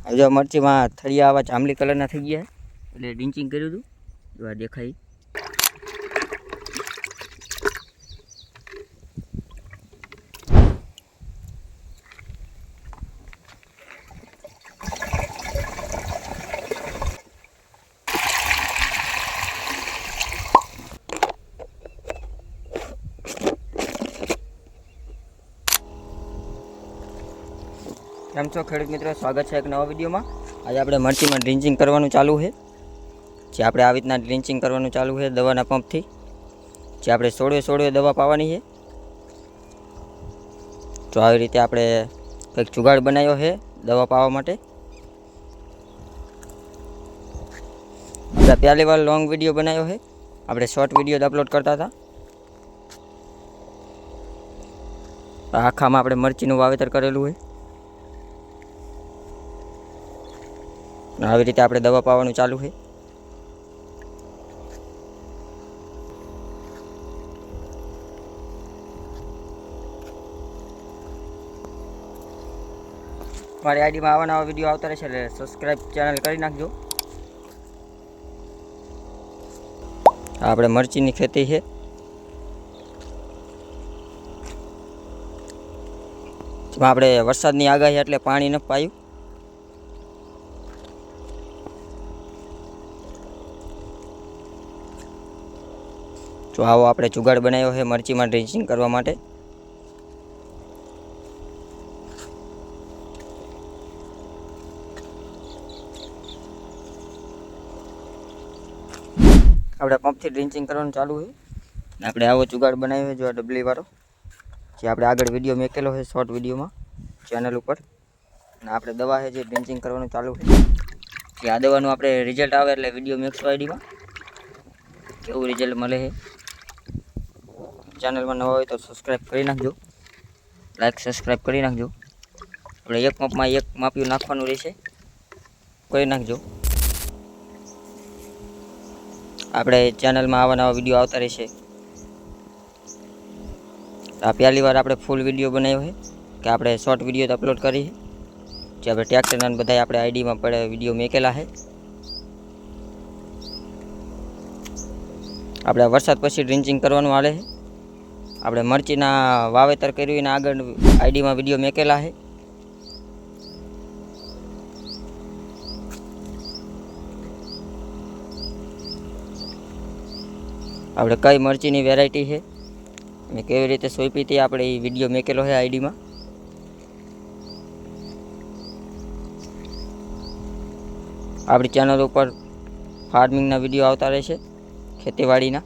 હવે જો મરચીમાં થળિયા આવા જાંબલી કલરના થઈ ગયા એટલે ડિંચિંગ કર્યું હતું. જો આ દેખાય. કેમ છો ખેડૂત મિત્રો, સ્વાગત છે એક નવા વિડીયોમાં. આજે આપણે મરચીમાં ડ્રિંચિંગ કરવાનું ચાલુ છે. જે આપણે આવી રીતના ડ્રિંચિંગ કરવાનું ચાલુ છે દવાના પંપથી. જે આપણે સોળે દવા પાવાની છે. તો આવી રીતે આપણે કંઈક જુગાડ બનાવ્યો છે દવા પાવા માટે. આપણે પહેલી વાર લોંગ વિડીયો બનાવ્યો છે. આપણે શોર્ટ વિડીયો અપલોડ કરતા હતા. આખામાં આપણે મરચીનું વાવેતર કરેલું છે. આવી રીતે આપણે દવા પાવાનું ચાલુ છે. મારી આઈડીમાં આવા નવા વિડીયો આવતા રહેશે એટલે સબસ્ક્રાઈબ ચેનલ કરી નાખજો. આપણે મરચીની ખેતી છે. જેમાં આપણે વરસાદની આગાહી એટલે પાણી ન પાયું. તો આવો આપણે જુગાડ બનાવ્યો છે મરચીમાં ડ્રિંચિંગ કરવા માટે. આપણે પંપથી ડ્રિંચિંગ કરવાનું ચાલુ છે. આપણે આવો જુગાડ બનાવ્યો છે જો આ ડબલી વાળો, જે આપણે આગળ વિડીયો મેકેલો છે શોર્ટ વિડીયોમાં ચેનલ ઉપર. અને આપણે દવા છે જે ડ્રિંચિંગ કરવાનું ચાલુ છે. જે આ દવાનું આપણે રિઝલ્ટ આવે એટલે વિડીયો મેકશું આઈડીમાં, કેવું રિઝલ્ટ મળે છે. ચેનલમાં નવા હોય તો સબસ્ક્રાઈબ કરી નાખજો, લાઈક સબસ્ક્રાઈબ કરી નાખજો. આપણે એક પંપમાં એક માપ્યું નાખવાનું રહેશે, કરી નાખજો. આપણે ચેનલમાં આવા નવા વિડીયો આવતા રહેશે. આ પહેલી વાર આપણે ફૂલ વિડીયો બનાવ્યો છે કે આપણે શોર્ટ વિડીયો અપલોડ કરી છે. જે આપણે ટ્રેક્ટરના બધા આપણે આઈડીમાં પડે વિડીયો મેકેલા છે. આપણે વરસાદ પછી ડ્રિંચિંગ કરવાનું હાલે છે. આપણે મરચીના વાવેતર કર્યું એના આગળ આઈડીમાં વિડીયો મેકેલા છે. આપણે કઈ મરચીની વેરાયટી છે અને કેવી રીતે સોંપી તે આપણે એ વિડીયો મેકેલો છે આઈડીમાં. આપણી ચેનલ ઉપર ફાર્મિંગના વિડીયો આવતા રહેશે, ખેતીવાડીના.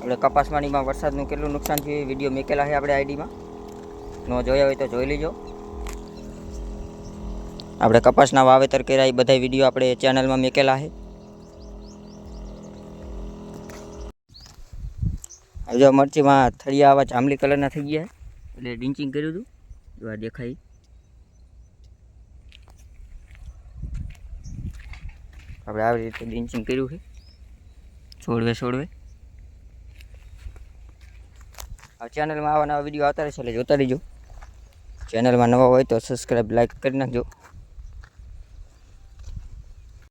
આપણે કપાસવાડીમાં વરસાદનું કેટલું નુકસાન થયું એ વિડીયો મેકેલા છે આપણે આઈડીમાં. ન જોયા હોય તો જોઈ લેજો. આપણે કપાસના વાવેતર કર્યા એ બધા વિડીયો આપણે ચેનલમાં મેકેલા છે. હવે જો મરચીમાં થળિયા આવા જાંબલી કલરના થઈ ગયા એટલે ડ્રિંચિંગ કર્યું હતું. જો આ દેખાય. આપણે આવી રીતે ડ્રિંચિંગ કર્યું છે છોડવે. આ ચેનલમાં આવા નવા વિડીયો આવતા રહેશે એટલે જોતા રહીજો. ચેનલમાં નવા હોય તો સબસ્ક્રાઈબ લાઈક કરી નાખજો.